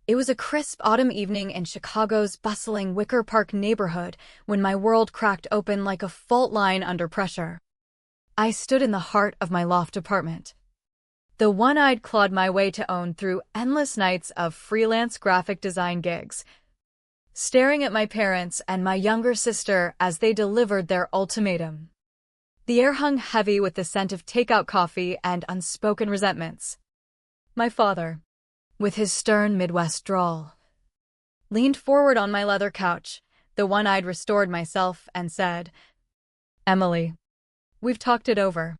It was a crisp autumn evening in Chicago's bustling Wicker Park neighborhood when my world cracked open like a fault line under pressure. I stood in the heart of my loft apartment, the one I'd clawed my way to own through endless nights of freelance graphic design gigs, staring at my parents and my younger sister as they delivered their ultimatum. The air hung heavy with the scent of takeout coffee and unspoken resentments. My father, with his stern Midwest drawl, leaned forward on my leather couch, the one I'd restored myself, and said, "Emily, we've talked it over.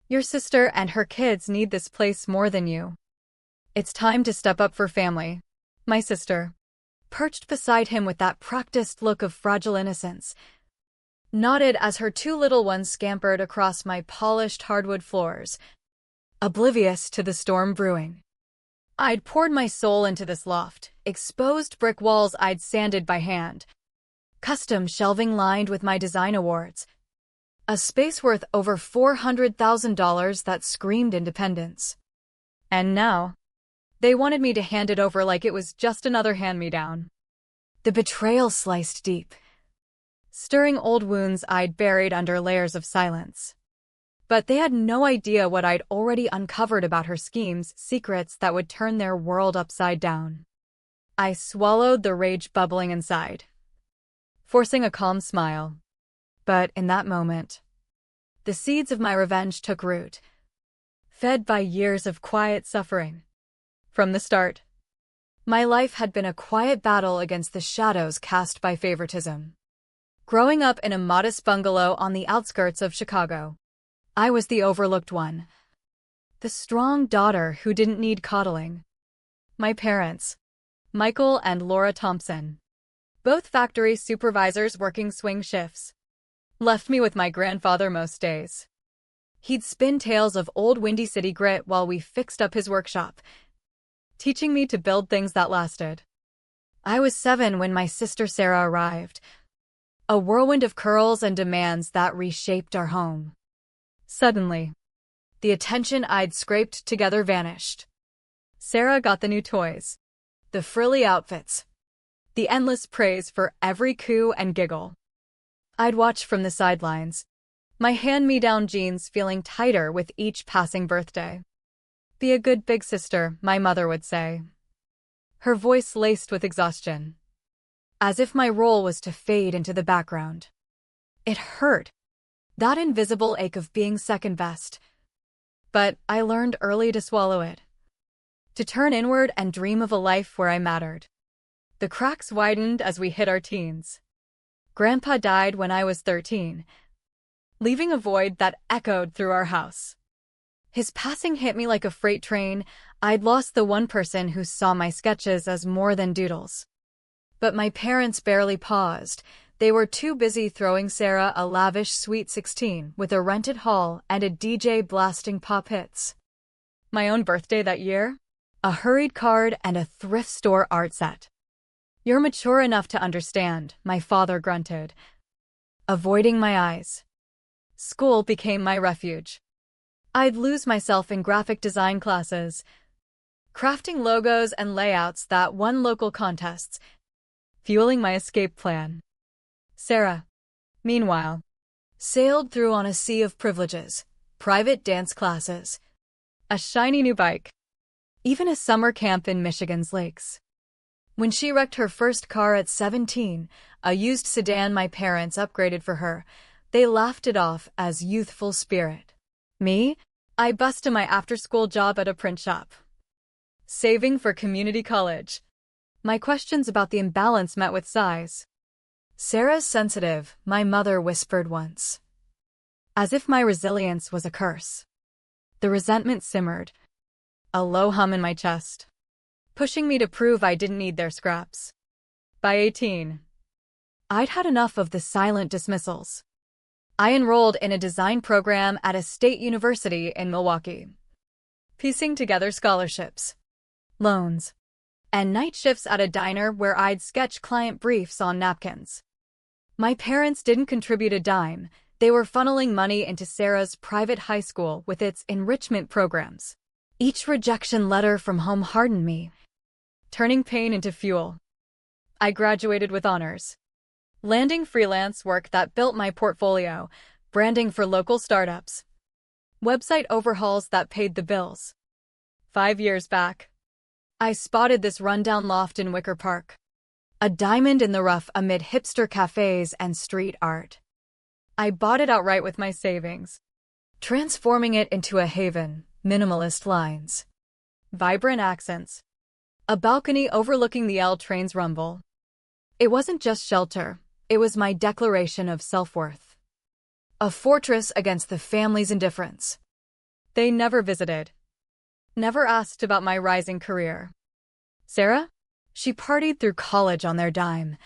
Your sister and her kids need this place more than you. It's time to step up for family." My sister, perched beside him with that practiced look of fragile innocence, nodded as her two little ones scampered across my polished hardwood floors, oblivious to the storm brewing. I'd poured my soul into this loft, exposed brick walls I'd sanded by hand, custom shelving lined with my design awards, a space worth over $400,000 that screamed independence. And now, they wanted me to hand it over like it was just another hand-me-down. The betrayal sliced deep, stirring old wounds I'd buried under layers of silence. But they had no idea what I'd already uncovered about her schemes, secrets that would turn their world upside down. I swallowed the rage bubbling inside, forcing a calm smile. But in that moment, the seeds of my revenge took root, fed by years of quiet suffering. From the start, my life had been a quiet battle against the shadows cast by favoritism. Growing up in a modest bungalow on the outskirts of Chicago, I was the overlooked one, the strong daughter who didn't need coddling. My parents, Michael and Laura Thompson, both factory supervisors working swing shifts, left me with my grandfather most days. He'd spin tales of old Windy City grit while we fixed up his workshop, teaching me to build things that lasted. I was 7 when my sister Sarah arrived, a whirlwind of curls and demands that reshaped our home. Suddenly, the attention I'd scraped together vanished. Sarah got the new toys, the frilly outfits, the endless praise for every coo and giggle. I'd watch from the sidelines, my hand-me-down jeans feeling tighter with each passing birthday. "Be a good big sister," my mother would say, her voice laced with exhaustion, as if my role was to fade into the background. It hurt, that invisible ache of being second best. But I learned early to swallow it, to turn inward and dream of a life where I mattered. The cracks widened as we hit our teens. Grandpa died when I was 13, leaving a void that echoed through our house. His passing hit me like a freight train. I'd lost the one person who saw my sketches as more than doodles. But my parents barely paused. They were too busy throwing Sarah a lavish Sweet 16 with a rented hall and a DJ blasting pop hits. My own birthday that year? A hurried card and a thrift store art set. "You're mature enough to understand," my father grunted, avoiding my eyes. School became my refuge. I'd lose myself in graphic design classes, crafting logos and layouts that won local contests, fueling my escape plan. Sarah, meanwhile, sailed through on a sea of privileges, private dance classes, a shiny new bike, even a summer camp in Michigan's lakes. When she wrecked her first car at 17, a used sedan my parents upgraded for her, they laughed it off as youthful spirit. Me? I busted my after-school job at a print shop, saving for community college. My questions about the imbalance met with sighs. "Sarah's sensitive," my mother whispered once, as if my resilience was a curse. The resentment simmered, a low hum in my chest, pushing me to prove I didn't need their scraps. By 18, I'd had enough of the silent dismissals. I enrolled in a design program at a state university in Milwaukee, piecing together scholarships, loans, and night shifts at a diner where I'd sketch client briefs on napkins. My parents didn't contribute a dime. They were funneling money into Sarah's private high school with its enrichment programs. Each rejection letter from home hardened me, turning pain into fuel. I graduated with honors, landing freelance work that built my portfolio, branding for local startups, website overhauls that paid the bills. 5 years back, I spotted this rundown loft in Wicker Park, a diamond in the rough amid hipster cafes and street art. I bought it outright with my savings, transforming it into a haven, minimalist lines, vibrant accents, a balcony overlooking the L train's rumble. It wasn't just shelter, it was my declaration of self-worth. A fortress against the family's indifference. They never visited, never asked about my rising career. Sarah? She partied through college on their dime,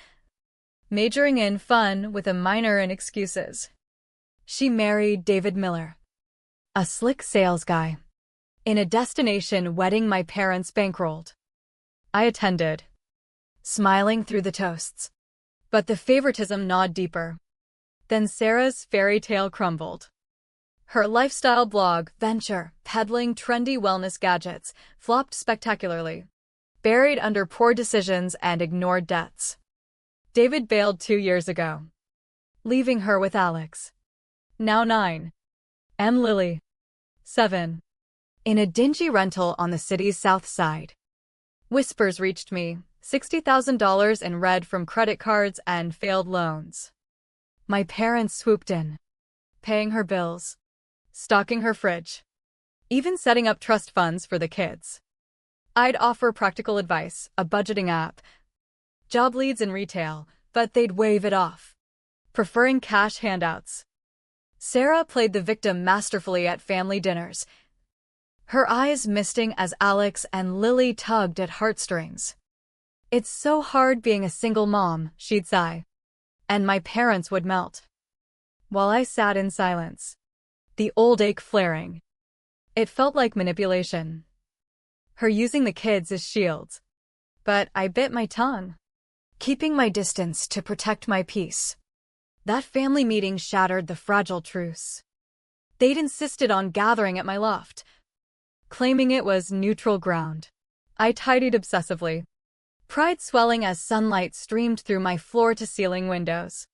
majoring in fun with a minor in excuses. She married David Miller, a slick sales guy, in a destination wedding my parents bankrolled. I attended, smiling through the toasts. But the favoritism gnawed deeper. Then Sarah's fairy tale crumbled. Her lifestyle blog, venture, peddling trendy wellness gadgets, flopped spectacularly, buried under poor decisions and ignored debts. David bailed 2 years ago, leaving her with Alex, now 9, and Lily, 7, in a dingy rental on the city's south side. Whispers reached me, $60,000 in red from credit cards and failed loans. My parents swooped in, paying her bills, stocking her fridge, even setting up trust funds for the kids. I'd offer practical advice, a budgeting app, job leads in retail, but they'd wave it off, preferring cash handouts. Sarah played the victim masterfully at family dinners, her eyes misting as Alex and Lily tugged at heartstrings. It's so hard being a single mom, she'd sigh, and my parents would melt, while I sat in silence, the old ache flaring. It felt like manipulation, her using the kids as shields. But I bit my tongue, keeping my distance to protect my peace. That family meeting shattered the fragile truce. They'd insisted on gathering at my loft, claiming it was neutral ground. I tidied obsessively, pride swelling as sunlight streamed through my floor-to-ceiling windows.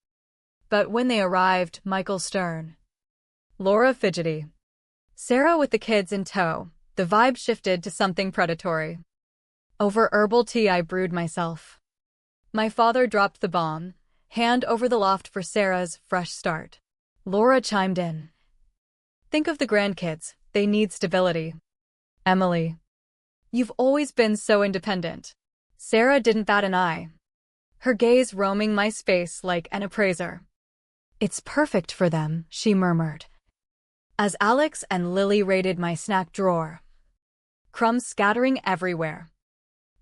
But when they arrived, Michael stern, Laura fidgety, Sarah with the kids in tow, the vibe shifted to something predatory. Over herbal tea I brewed myself. My father dropped the bomb, hand over the loft for Sarah's fresh start. Laura chimed in. Think of the grandkids, they need stability. Emily, you've always been so independent. Sarah didn't bat an eye, her gaze roaming my space like an appraiser. It's perfect for them, she murmured, as Alex and Lily raided my snack drawer, crumbs scattering everywhere.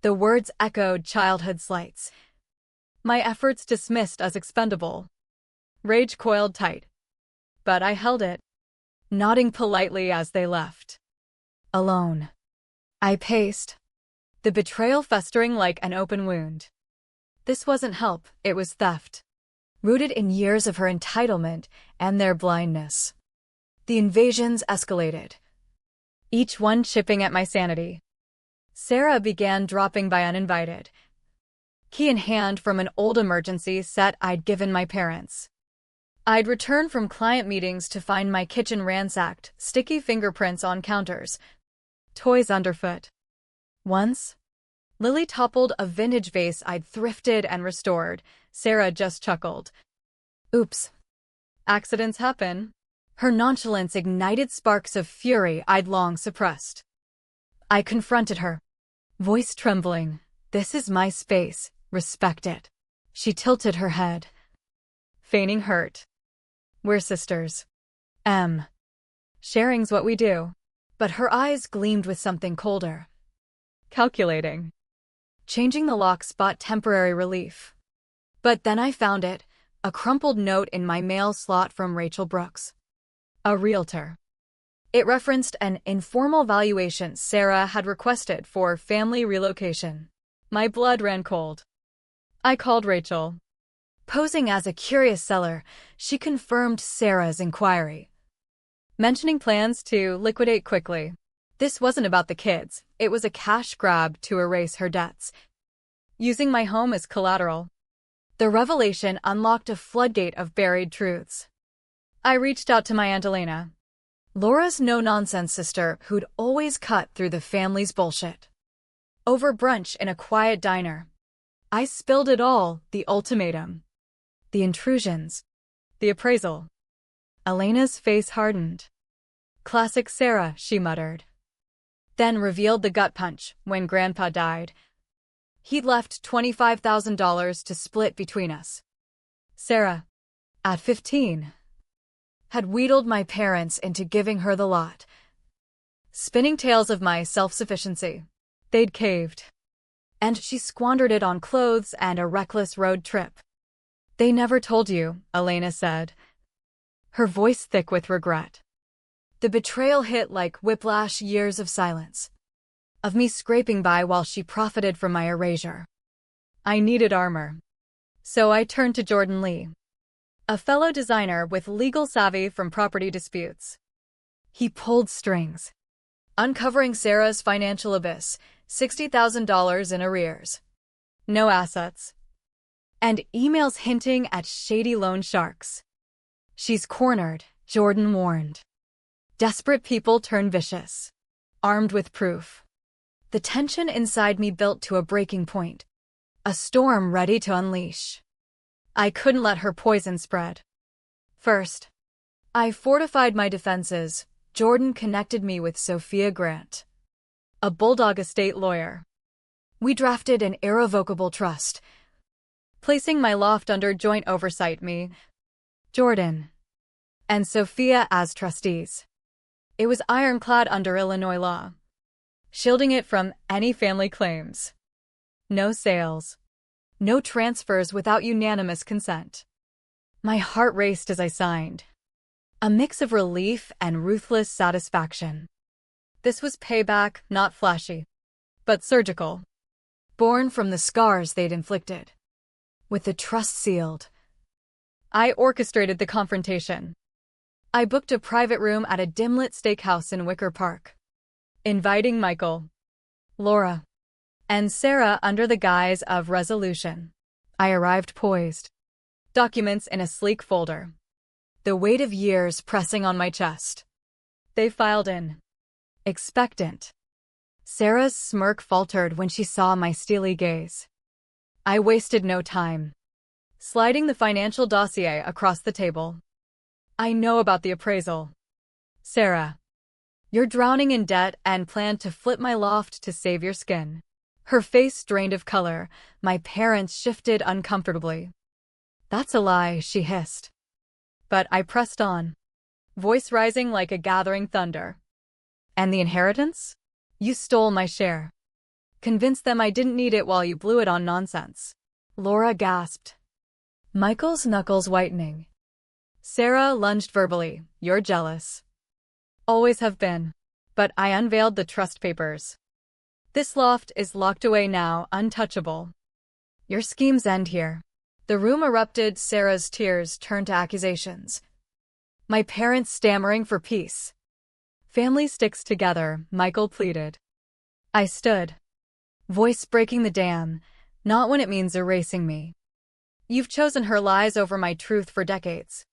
The words echoed childhood slights, my efforts dismissed as expendable. Rage coiled tight, but I held it, nodding politely as they left. Alone, I paced, the betrayal festering like an open wound. This wasn't help, it was theft, rooted in years of her entitlement and their blindness. The invasions escalated, each one chipping at my sanity. Sarah began dropping by uninvited, key in hand from an old emergency set I'd given my parents. I'd return from client meetings to find my kitchen ransacked, sticky fingerprints on counters, toys underfoot. Once, Lily toppled a vintage vase I'd thrifted and restored. Sarah just chuckled. Oops. Accidents happen. Her nonchalance ignited sparks of fury I'd long suppressed. I confronted her, voice trembling. This is my space, respect it. She tilted her head, feigning hurt. We're sisters. Sharing's what we do. But her eyes gleamed with something colder. Calculating. Changing the lock brought temporary relief. But then I found it, a crumpled note in my mail slot from Rachel Brooks, a realtor. It referenced an informal valuation Sarah had requested for family relocation. My blood ran cold. I called Rachel. Posing as a curious seller, she confirmed Sarah's inquiry, mentioning plans to liquidate quickly. This wasn't about the kids, it was a cash grab to erase her debts, using my home as collateral. The revelation unlocked a floodgate of buried truths. I reached out to my Aunt Elena, Laura's no-nonsense sister who'd always cut through the family's bullshit. Over brunch in a quiet diner, I spilled it all, the ultimatum, the intrusions, the appraisal. Elena's face hardened. "Classic Sarah," she muttered. Then revealed the gut punch when Grandpa died. He'd left $25,000 to split between us. Sarah, at 15, had wheedled my parents into giving her the lot. Spinning tales of my self-sufficiency. They'd caved. And she squandered it on clothes and a reckless road trip. "They never told you," Elena said, her voice thick with regret. The betrayal hit like whiplash, years of silence, of me scraping by while she profited from my erasure. I needed armor. So I turned to Jordan Lee, a fellow designer with legal savvy from property disputes. He pulled strings, uncovering Sarah's financial abyss, $60,000 in arrears, no assets, and emails hinting at shady loan sharks. "She's cornered," Jordan warned. "Desperate people turn vicious." Armed with proof, the tension inside me built to a breaking point, a storm ready to unleash. I couldn't let her poison spread. First, I fortified my defenses. Jordan connected me with Sophia Grant, a Bulldog estate lawyer. We drafted an irrevocable trust, placing my loft under joint oversight, me, Jordan, and Sophia as trustees. It was ironclad under Illinois law, shielding it from any family claims. No sales, no transfers without unanimous consent. My heart raced as I signed, a mix of relief and ruthless satisfaction. This was payback, not flashy, but surgical, born from the scars they'd inflicted. With the trust sealed, I orchestrated the confrontation. I booked a private room at a dim-lit steakhouse in Wicker Park, inviting Michael, Laura, and Sarah under the guise of resolution. I arrived poised, documents in a sleek folder, the weight of years pressing on my chest. They filed in, expectant. Sarah's smirk faltered when she saw my steely gaze. I wasted no time, sliding the financial dossier across the table. "I know about the appraisal. Sarah, you're drowning in debt and plan to flip my loft to save your skin." Her face drained of color. My parents shifted uncomfortably. "That's a lie," she hissed. But I pressed on, voice rising like a gathering thunder. "And the inheritance? You stole my share. Convinced them I didn't need it while you blew it on nonsense." Laura gasped, Michael's knuckles whitening. Sarah lunged verbally, "You're jealous. Always have been." But I unveiled the trust papers. "This loft is locked away now, untouchable. Your schemes end here." The room erupted. Sarah's tears turned to accusations, my parents stammering for peace. "Family sticks together," Michael pleaded. I stood, voice breaking the dam, "Not when it means erasing me. You've chosen her lies over my truth for decades.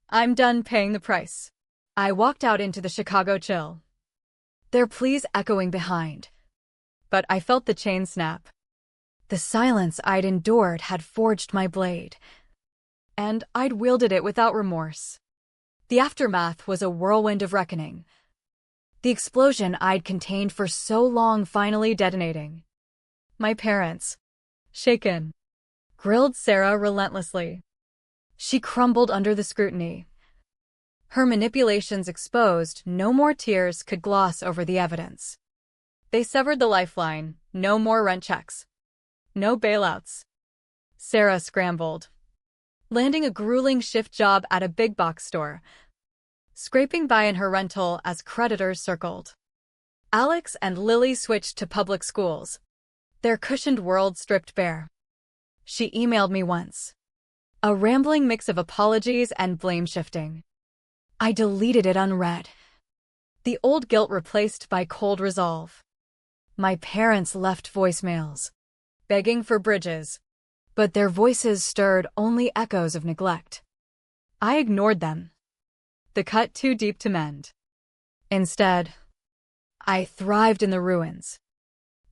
I'm done paying the price." I walked out into the Chicago chill, their pleas echoing behind. But I felt the chain snap. The silence I'd endured had forged my blade, and I'd wielded it without remorse. The aftermath was a whirlwind of reckoning. The explosion I'd contained for so long finally detonating. My parents, shaken, grilled Sarah relentlessly. She crumbled under the scrutiny. Her manipulations exposed, no more tears could gloss over the evidence. They severed the lifeline, no more rent checks. No bailouts. Sarah scrambled, landing a grueling shift job at a big box store, scraping by in her rental as creditors circled. Alex and Lily switched to public schools, their cushioned world stripped bare. She emailed me once, a rambling mix of apologies and blame shifting. I deleted it unread. The old guilt replaced by cold resolve. My parents left voicemails, begging for bridges, but their voices stirred only echoes of neglect. I ignored them, the cut too deep to mend. Instead, I thrived in the ruins.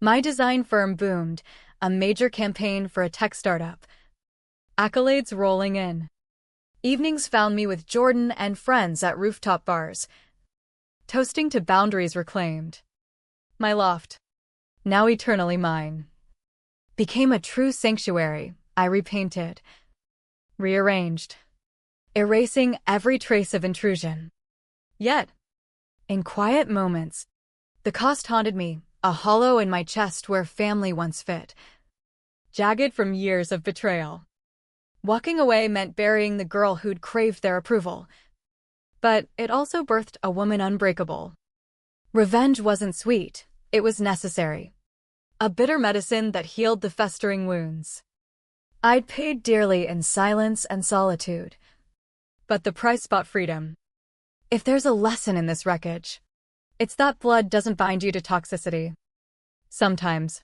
My design firm boomed, a major campaign for a tech startup. Accolades rolling in. Evenings found me with Jordan and friends at rooftop bars, toasting to boundaries reclaimed. My loft, now eternally mine, became a true sanctuary. I repainted, rearranged, erasing every trace of intrusion. Yet, in quiet moments, the cost haunted me, a hollow in my chest where family once fit, jagged from years of betrayal. Walking away meant burying the girl who'd craved their approval, but it also birthed a woman unbreakable. Revenge wasn't sweet, it was necessary. A bitter medicine that healed the festering wounds. I'd paid dearly in silence and solitude, but the price bought freedom. If there's a lesson in this wreckage, it's that blood doesn't bind you to toxicity. Sometimes,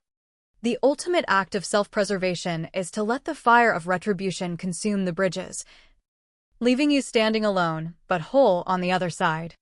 the ultimate act of self-preservation is to let the fire of retribution consume the bridges, leaving you standing alone, but whole on the other side.